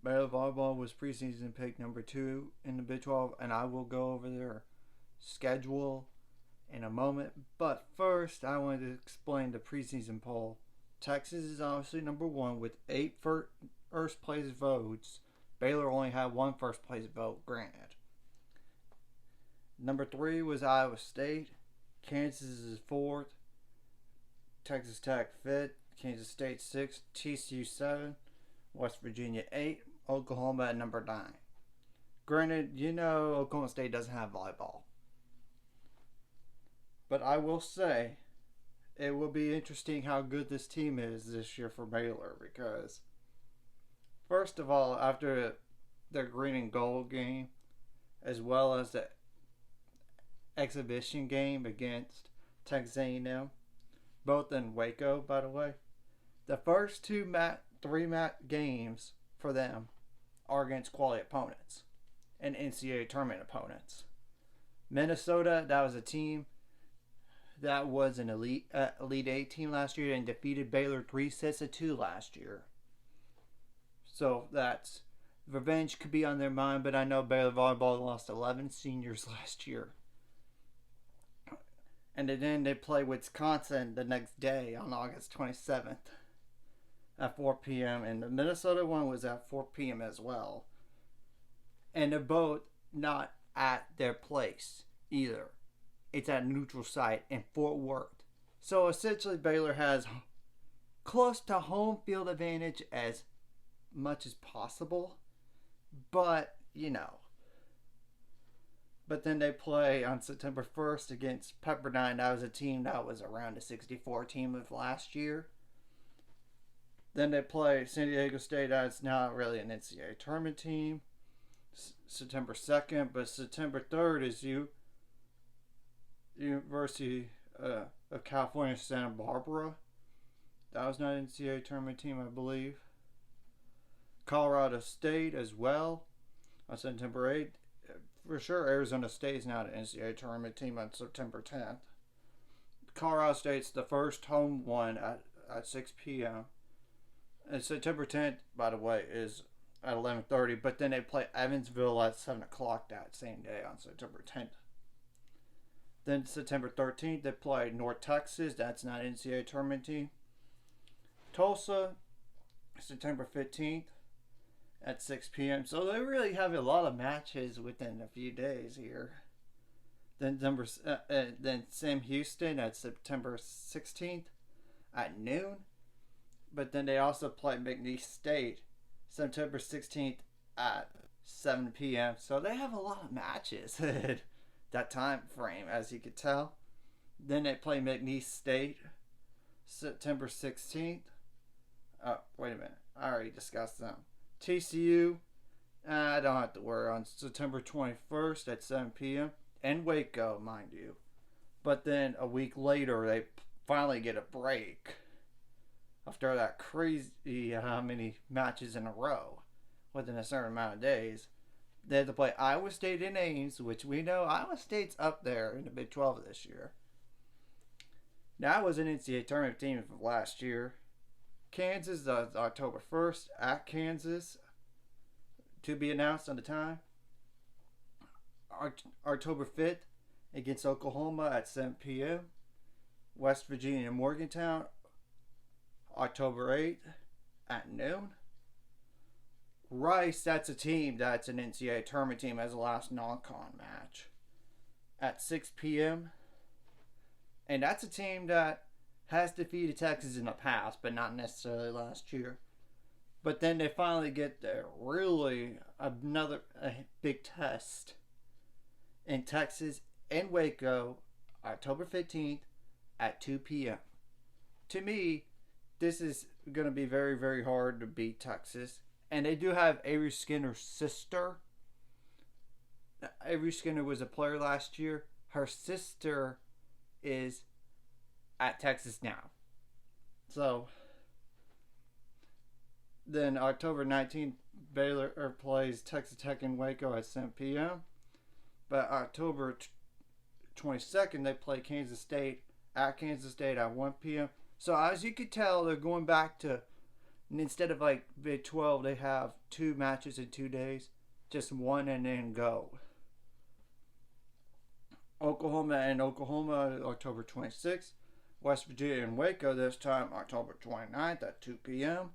Baylor volleyball was preseason pick number 2 in the Big 12, and I will go over their schedule in a moment. But first, I wanted to explain the preseason poll. Texas is obviously number 1 with 8 first place votes. Baylor only had 1 first place vote, granted. Number 3 was Iowa State. Kansas is 4th. Texas Tech 5th. Kansas State 6th. TCU 7th. West Virginia 8th. Oklahoma at number 9. Granted, Oklahoma State doesn't have volleyball. But I will say, it will be interesting how good this team is this year for Baylor because, first of all, after their green and gold game, as well as the exhibition game against Texas A&M, both in Waco, by the way, the first three games for them are against quality opponents and NCAA tournament opponents. Minnesota, that was a team that was an Elite 8 team last year and defeated Baylor 3-2 last year. So that's revenge could be on their mind, but I know Baylor volleyball lost 11 seniors last year. And then they play Wisconsin the next day on August 27th at 4 p.m. And the Minnesota one was at 4 p.m. as well. And they're both not at their place either. It's at a neutral site in Fort Worth. So essentially Baylor has close to home field advantage as much as possible. But, But then they play on September 1st against Pepperdine. That was a team that was around the 64 team of last year. Then they play San Diego State. That's not really an NCAA tournament team. September 2nd. But September 3rd is University of California, Santa Barbara. That was not an NCAA tournament team, I believe. Colorado State as well on September 8th. For sure, Arizona State is not an NCAA tournament team on September 10th. Colorado State's the first home one at 6 p.m. And September 10th, by the way, is at 11:30. But then they play Evansville at 7 o'clock that same day on September 10th. Then September 13th, they play North Texas. That's not an NCAA tournament team. Tulsa, September 15th at 6 p.m. So they really have a lot of matches within a few days here. Then Sam Houston at September 16th at noon. But then they also play McNeese State September 16th at 7 p.m. So they have a lot of matches at that time frame, as you could tell. Then they play McNeese State September 16th. Oh, wait a minute. I already discussed them. TCU, I don't have to worry, on September 21st at 7 p.m. in Waco, mind you. But then a week later, they finally get a break after that crazy how many matches in a row within a certain amount of days. They had to play Iowa State in Ames, which we know Iowa State's up there in the Big 12 this year. That was an NCAA tournament team from last year. Kansas, October 1st at Kansas, to be announced on the time. October 5th against Oklahoma at 7 p.m. West Virginia and Morgantown, October 8th at noon. Rice, that's a team that's an NCAA tournament team as the last non-con match at 6 p.m. And that's a team that has defeated Texas in the past, but not necessarily last year. But then they finally get there. Really, a big test in Texas and Waco, October 15th at 2 p.m. To me, this is going to be very, very hard to beat Texas. And they do have Avery Skinner's sister. Avery Skinner was a player last year. Her sister is at Texas now. So then October 19th, Baylor plays Texas Tech in Waco at 7 p.m. But October 22nd, they play Kansas State at 1 p.m. So as you could tell, they're going back to And instead of like Big 12, they have 2 matches in 2 days, just one and then go. Oklahoma and Oklahoma, October 26th. West Virginia and Waco this time, October 29th at 2 p.m.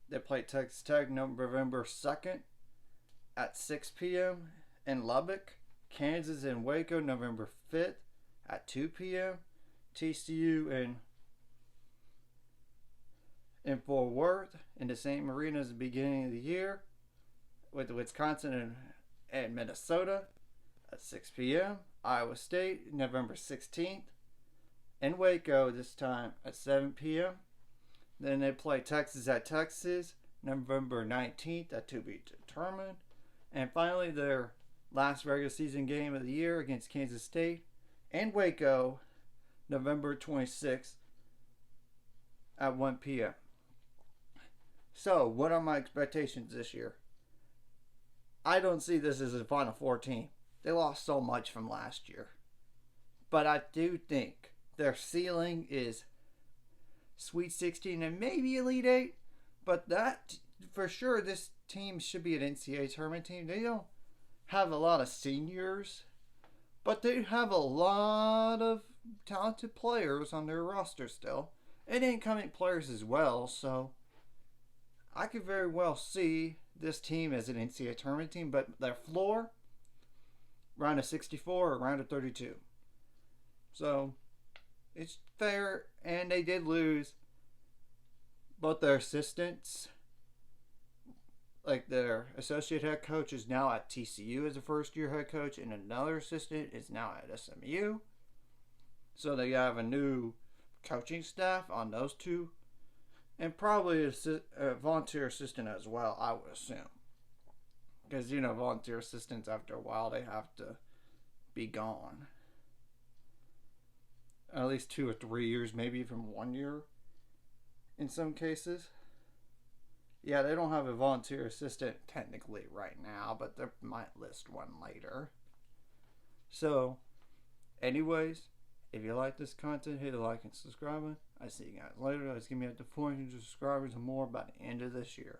They play Texas Tech November 2nd at 6 p.m. in Lubbock. Kansas and Waco November 5th at 2 p.m. TCU in Fort Worth in the same arena as the beginning of the year with Wisconsin and Minnesota at 6 p.m. Iowa State November 16th in Waco this time at 7 p.m. Then they play Texas at Texas November 19th at to be determined. And finally their last regular season game of the year against Kansas State in Waco November 26th at 1 p.m. So, what are my expectations this year? I don't see this as a Final Four team. They lost so much from last year. But I do think their ceiling is Sweet 16 and maybe Elite 8. But that, for sure, this team should be an NCAA tournament team. They don't have a lot of seniors, but they have a lot of talented players on their roster still. And incoming players as well, so I could very well see this team as an NCAA tournament team, but their floor, round of 64 or round of 32. So, it's fair, and they did lose both their assistants. Like their associate head coach is now at TCU as a first-year head coach, and another assistant is now at SMU. So they have a new coaching staff on those two, and probably a volunteer assistant as well, I would assume. Because, volunteer assistants, after a while, they have to be gone. At least 2 or 3 years, maybe even 1 year in some cases. Yeah, they don't have a volunteer assistant technically right now, but they might list one later. So, anyways, if you like this content, hit a like and subscribe. I see you guys later. Let's give me up to 400 subscribers or more by the end of this year.